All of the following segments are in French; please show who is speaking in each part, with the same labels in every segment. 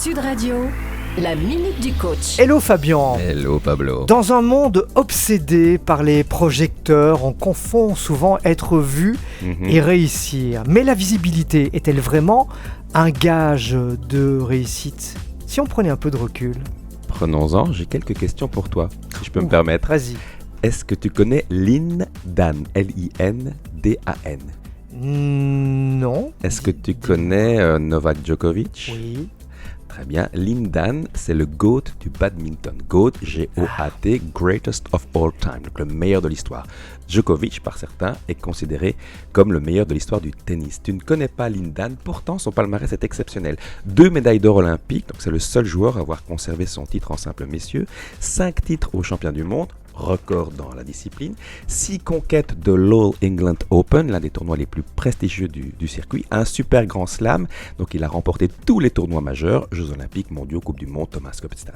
Speaker 1: Sud Radio, la minute du coach.
Speaker 2: Hello Fabien.
Speaker 3: Hello Pablo.
Speaker 2: Dans un monde obsédé par les projecteurs, on confond souvent être vu et réussir. Mais la visibilité est-elle vraiment un gage de réussite ? Si on prenait un peu de recul.
Speaker 3: Prenons-en, j'ai quelques questions pour toi, si je peux me permettre.
Speaker 2: Vas-y.
Speaker 3: Est-ce que tu connais Lin Dan, L-I-N-D-A-N?
Speaker 2: Non.
Speaker 3: Est-ce que tu connais Novak Djokovic?
Speaker 2: Oui.
Speaker 3: Très bien. Lin Dan, c'est le GOAT du badminton. GOAT, G-O-A-T, Greatest of All Time, donc le meilleur de l'histoire. Djokovic, par certains, est considéré comme le meilleur de l'histoire du tennis. Tu ne connais pas Lin Dan, pourtant son palmarès est exceptionnel. 2 médailles d'or olympiques, donc c'est le seul joueur à avoir conservé son titre en simple messieurs. 5 titres aux champions du monde, record dans la discipline, 6 conquêtes de l'All England Open, l'un des tournois les plus prestigieux du circuit, un super grand slam, donc il a remporté tous les tournois majeurs, Jeux olympiques, mondiaux, Coupe du monde, Thomas Cup, etc.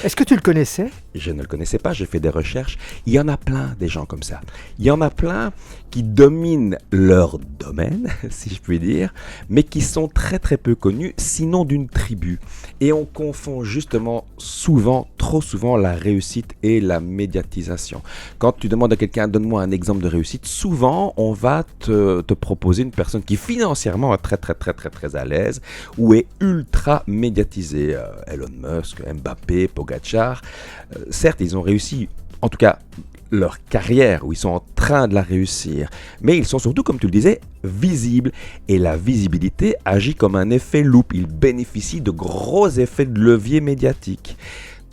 Speaker 2: Est-ce que tu le connaissais ?
Speaker 3: Je ne le connaissais pas, j'ai fait des recherches, il y en a plein des gens comme ça, il y en a plein qui dominent leur domaine, si je puis dire, mais qui sont très très peu connus, sinon d'une tribu. Et on confond justement souvent, trop souvent, la réussite et la médiatisation. Quand tu demandes à quelqu'un, donne-moi un exemple de réussite, souvent on va te proposer une personne qui financièrement est très à l'aise ou est ultra médiatisée. Elon Musk, Mbappé, Pogacar, certes ils ont réussi, en tout cas leur carrière, où ils sont en train de la réussir. Mais ils sont surtout, comme tu le disais, visibles. Et la visibilité agit comme un effet loupe. Ils bénéficient de gros effets de levier médiatique.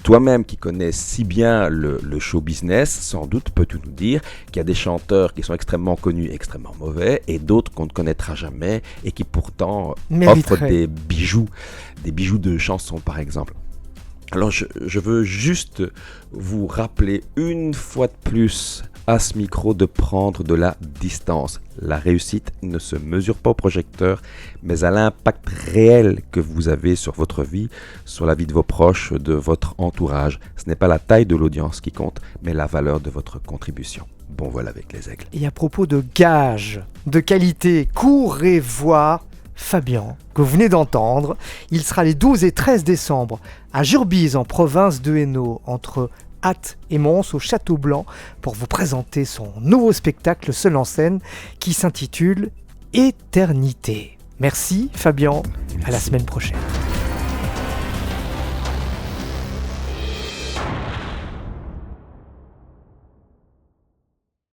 Speaker 3: Toi-même qui connais si bien le show business, sans doute peux-tu nous dire qu'il y a des chanteurs qui sont extrêmement connus, extrêmement mauvais, et d'autres qu'on ne connaîtra jamais, et qui pourtant offrent des bijoux de chansons par exemple. Alors je veux juste vous rappeler une fois de plus à ce micro de prendre de la distance. La réussite ne se mesure pas au projecteur, mais à l'impact réel que vous avez sur votre vie, sur la vie de vos proches, de votre entourage. Ce n'est pas la taille de l'audience qui compte, mais la valeur de votre contribution. Bon vol avec les aigles.
Speaker 2: Et à propos de gages de qualité, courez voir Fabien, que vous venez d'entendre. Il sera les 12 et 13 décembre à Jurbise, en province de Hainaut, entre Ath et Mons, au Château Blanc, pour vous présenter son nouveau spectacle seul en scène qui s'intitule Éternité. Merci Fabien, à la semaine prochaine.